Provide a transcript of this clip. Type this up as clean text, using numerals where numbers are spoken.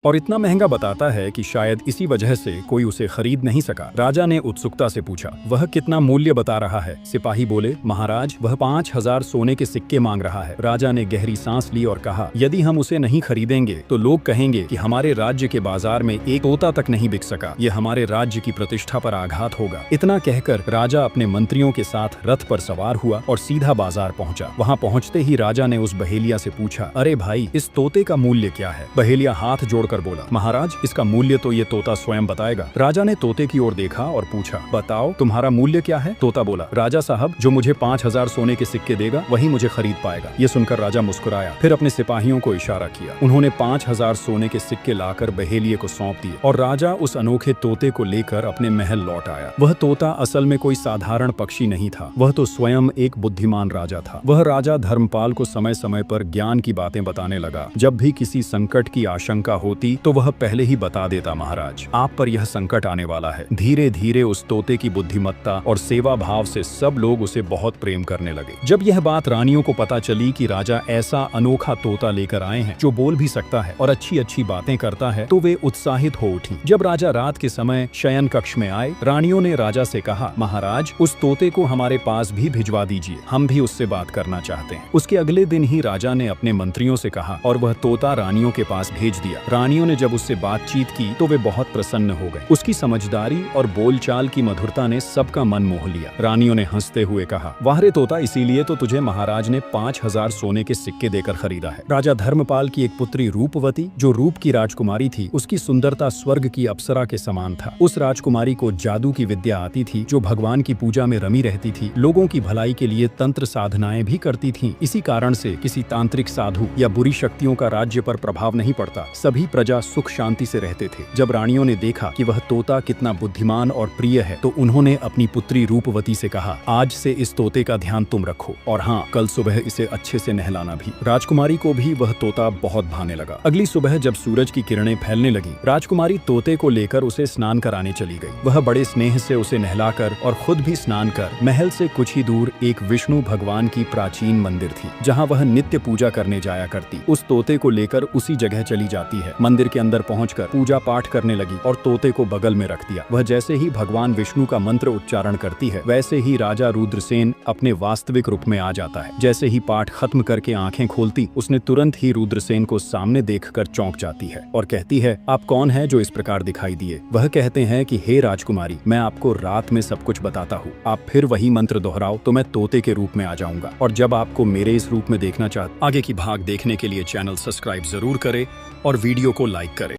और इतना महंगा बताता है कि शायद इसी वजह से कोई उसे खरीद नहीं सका। राजा ने उत्सुकता से पूछा, वह कितना मूल्य बता रहा है? सिपाही बोले, महाराज वह 5000 सोने के सिक्के मांग रहा है। राजा ने गहरी सांस ली और कहा, यदि हम उसे नहीं खरीदेंगे तो लोग कहेंगे कि हमारे राज्य के बाजार में एक तोता तक नहीं बिक सका। ये हमारे राज्य की प्रतिष्ठा पर आघात होगा। इतना कहकर राजा अपने मंत्रियों के साथ रथ पर सवार हुआ और सीधा बाजार पहुंचा। वहां पहुंचते ही राजा ने उस बहेलिया से पूछा, अरे भाई, इस तोते का मूल्य क्या है? बहेलिया हाथ जोड़कर बोला, महाराज इसका मूल्य तो ये तोता स्वयं बताएगा। राजा ने तोते की ओर देखा और पूछा, बताओ तुम्हारा मूल्य क्या है? तोता बोला, राजा साहब जो मुझे 5000 सोने के सिक्के देगा वही मुझे खरीद पाएगा। ये सुनकर राजा मुस्कुराया, फिर अपने सिपाहियों को इशारा किया। उन्होंने 5000 सोने के सिक्के लाकर बहेलिये को सौंप दिए और राजा उस अनोखे तोते को लेकर अपने महल लौट आया। वह तोता असल में कोई साधारण पक्षी नहीं था, वह तो स्वयं एक बुद्धिमान राजा था। वह राजा धर्मपाल को समय समय पर ज्ञान की बातें बताने लगा। जब भी किसी संकट की आशंका होती तो वह पहले ही बता देता, महाराज आप पर यह संकट आने वाला है। धीरे धीरे उस तोते की बुद्धिमत्ता और सेवा भाव से सब लोग उसे बहुत प्रेम करने लगे। जब यह बात रानियों को पता चली कि राजा ऐसा अनोखा तोता लेकर आए हैं जो बोल भी सकता है और अच्छी अच्छी बातें करता है, तो वे उत्साहित हो उठी। जब राजा रात के समय शयन कक्ष में आए, रानियों ने राजा से कहा, महाराज उस तोते को हमारे पास भी भिजवा दीजिए, हम भी उससे बात करना चाहते हैं। उसके अगले दिन ही राजा ने अपने मंत्रियों से कहा और वह तोता रानियों के पास भेज दिया। रानियों ने जब उससे बातचीत की तो वे बहुत प्रसन्न हो गए। उसकी समझदारी और बोलचाल की मधुरता ने सबका मन मोह लिया। रानियों ने हंसते हुए कहा, वाह रे तोता, इसीलिए तो तुझे महाराज ने 5000 सोने के सिक्के देकर खरीदा है। राजा धर्मपाल की एक पुत्री रूपवती, जो रूप की राजकुमारी थी, उसकी सुंदरता स्वर्ग की अप्सरा के समान था। उस राजकुमारी को जादू की विद्या आती थी, जो भगवान की पूजा में रमी रहती थी, लोगों की भलाई के लिए तंत्र साधनाएं भी करती थी। इसी कारण से किसी तांत्रिक साधु या बुरी शक्तियों का राज्य पर प्रभाव नहीं पड़ता। सभी प्रजा सुख शांति से रहते थे। जब रानियों ने देखा कि वह तोता कितना बुद्धिमान और प्रिय है, तो उन्होंने अपनी पुत्री रूपवती से कहा, आज से इस तोते का ध्यान तुम रखो और हाँ, कल सुबह इसे अच्छे से नहलाना भी। राजकुमारी को भी वह तोता बहुत भाने लगा। अगली सुबह जब सूरज की किरणें फैलने लगी, राजकुमारी तोते को लेकर उसे स्नान कराने चली गई। वह बड़े स्नेह से उसे नहलाकर और खुद भी स्नान कर महल से कुछ ही दूर एक विष्णु भगवान की प्राचीन मंदिर थी, जहाँ वह नित्य पूजा करने जाया करती। उस तोते को लेकर उसी जगह चली जाती है। मंदिर के अंदर पहुंचकर पूजा पाठ करने लगी और तोते को बगल में रख दिया। वह जैसे ही भगवान विष्णु का मंत्र उच्चारण करती है, वैसे ही राजा रुद्रसेन अपने वास्तविक रूप में आ जाता है। जैसे ही पाठ खत्म करके आंखें खोलती, उसने तुरंत ही रुद्रसेन को सामने देखकर चौंक जाती है और कहती है, आप कौन है जो इस प्रकार दिखाई दिए? वह कहते हैं कि हे राजकुमारी, मैं आपको रात में सब कुछ बताता हूँ, आप फिर वही मंत्र दोहराओ तो मैं तोते के रूप में आ जाऊंगा। और जब आपको मेरे इस रूप में देखना चाहते, आगे की भाग देखने के लिए चैनल सब्सक्राइब जरूर करें और वीडियो को लाइक करें।